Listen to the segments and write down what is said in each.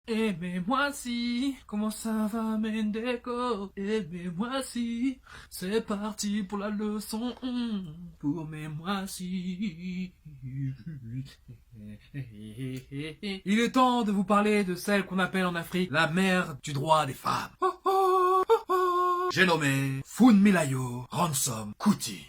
Aimez-moi si, comment ça va Mendeko? Aimez-moi si, c'est parti pour la leçon. Pour aimez-moi si. Il est temps de vous parler de celle qu'on appelle en Afrique la mère du droit des femmes. J'ai nommé Funmilayo Ransome Kuti.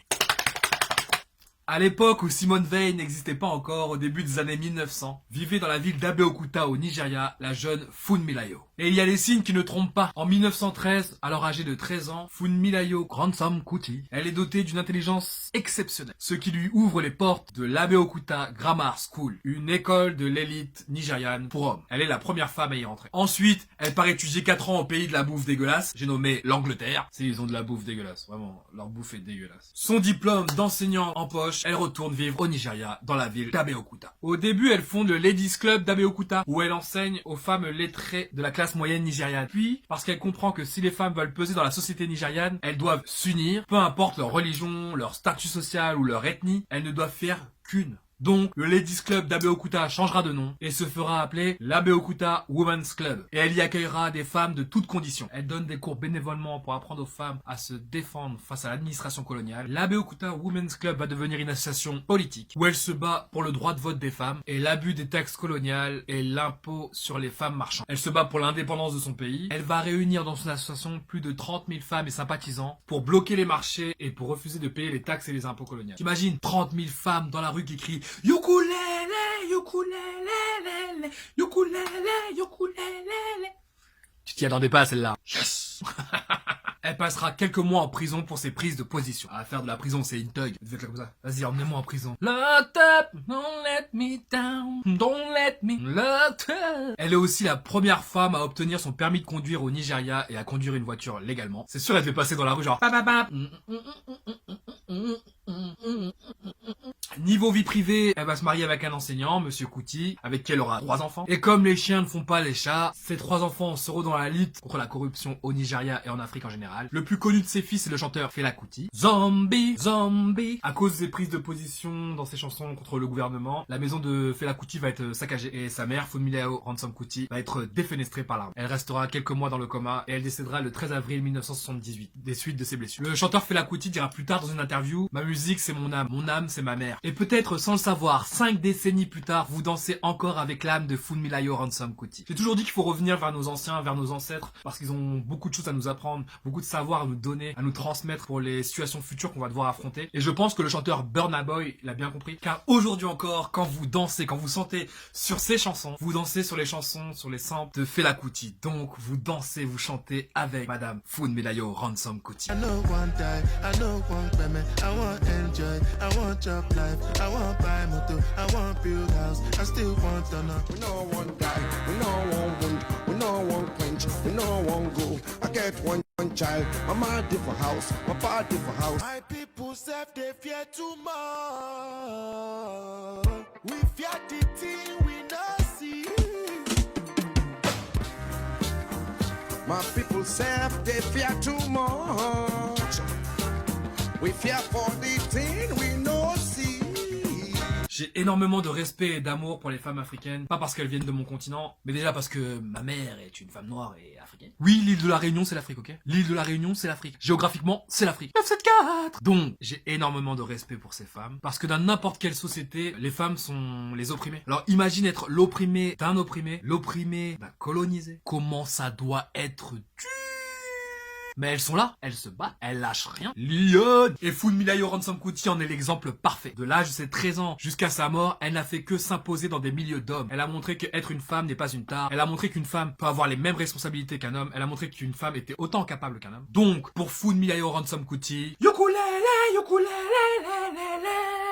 À l'époque où Simone Veil n'existait pas encore, au début des années 1900, vivait dans la ville d'Abeokuta au Nigeria, la jeune Funmilayo. Et il y a des signes qui ne trompent pas. En 1913, alors âgée de 13 ans, Funmilayo Ransome Kuti, elle est dotée d'une intelligence exceptionnelle, ce qui lui ouvre les portes de l'Abeokuta Grammar School, une école de l'élite nigériane pour hommes. Elle est la première femme à y rentrer. Ensuite, elle part étudier 4 ans au pays de la bouffe dégueulasse, j'ai nommé l'Angleterre. Ils ont de la bouffe dégueulasse, vraiment, leur bouffe est dégueulasse. Son diplôme d'enseignant en poche, elle retourne vivre au Nigeria, dans la ville d'Abeokuta. Au début, elle fonde le Ladies Club d'Abeokuta, où elle enseigne aux femmes lettrées de la classe moyenne nigériane. Puis, parce qu'elle comprend que si les femmes veulent peser dans la société nigériane, elles doivent s'unir, peu importe leur religion, leur statut social ou leur ethnie, elles ne doivent faire qu'une. Donc, le Ladies Club d'Abeokuta changera de nom et se fera appeler l'Abeokuta Women's Club. Et elle y accueillera des femmes de toutes conditions. Elle donne des cours bénévolement pour apprendre aux femmes à se défendre face à l'administration coloniale. L'Abeokuta Women's Club va devenir une association politique où elle se bat pour le droit de vote des femmes et l'abus des taxes coloniales et l'impôt sur les femmes marchandes. Elle se bat pour l'indépendance de son pays. Elle va réunir dans son association plus de 30 000 femmes et sympathisants pour bloquer les marchés et pour refuser de payer les taxes et les impôts coloniaux. T'imagines 30 000 femmes dans la rue qui crient Ukulele, ukulele, ukulele, ukulele. Tu t'y attendais pas à celle-là. Yes. Elle passera quelques mois en prison pour ses prises de position. À faire de la prison, c'est une thug. Vous faites comme ça. Vas-y, emmenez-moi en prison. Locked up, don't let me down, don't let me locked up. Elle est aussi la première femme à obtenir son permis de conduire au Nigeria et à conduire une voiture légalement. C'est sûr, elle fait passer dans la rue genre. Niveau vie privée, elle va se marier avec un enseignant, Monsieur Kuti, avec qui elle aura 3 enfants. Et comme les chiens ne font pas les chats, ces 3 enfants seront dans la lutte contre la corruption au Nigeria et en Afrique en général. Le plus connu de ses fils est le chanteur Fela Kuti. Zombie, zombie. À cause de ses prises de position dans ses chansons contre le gouvernement, la maison de Fela Kuti va être saccagée et sa mère, Funmilayo Ransome Kuti, va être défenestrée par l'arme. Elle restera quelques mois dans le coma et elle décédera le 13 avril 1978 des suites de ses blessures. Le chanteur Fela Kuti dira plus tard dans une interview: ma musique c'est mon âme c'est ma mère. Et peut-être sans le savoir, 5 décennies plus tard, vous dansez encore avec l'âme de Funmilayo Ransome Kuti. J'ai toujours dit qu'il faut revenir vers nos anciens, vers nos ancêtres, parce qu'ils ont beaucoup de choses à nous apprendre, beaucoup de savoir à nous donner, à nous transmettre pour les situations futures qu'on va devoir affronter. Et je pense que le chanteur Burna Boy l'a bien compris, car aujourd'hui encore, quand vous dansez, quand vous sentez sur ces chansons, vous dansez sur les chansons, sur les samples de Fela Kuti. Donc vous dansez, vous chantez avec Madame Funmilayo Ransome Kuti. I want buy motor, I want build house, I still want to know. We no want die, we no want wound, we no want quench, we no want go. I get one child, my mom different house, my pa different house. My people say they fear too much. We fear the thing we not see. My people say they fear too much. We fear for the thing we no see. J'ai énormément de respect et d'amour pour les femmes africaines, pas parce qu'elles viennent de mon continent, mais déjà parce que ma mère est une femme noire et africaine. Oui, l'île de la Réunion, c'est l'Afrique, ok? L'île de la Réunion, c'est l'Afrique. Géographiquement, c'est l'Afrique. 974. Donc, j'ai énormément de respect pour ces femmes, parce que dans n'importe quelle société, les femmes sont les opprimées. Alors, imagine être l'opprimé d'un opprimé, l'opprimé d'un colonisé. Comment ça doit être dur! Mais elles sont là, elles se battent, elles lâchent rien. Lyon. Et Funmilayo Ransome Kuti en est l'exemple parfait. De l'âge de ses 13 ans jusqu'à sa mort, elle n'a fait que s'imposer dans des milieux d'hommes. Elle a montré qu'être une femme n'est pas une tare. Elle a montré qu'une femme peut avoir les mêmes responsabilités qu'un homme. Elle a montré qu'une femme était autant capable qu'un homme. Donc, pour Funmilayo Ransome Kuti, ukulele, ukulele,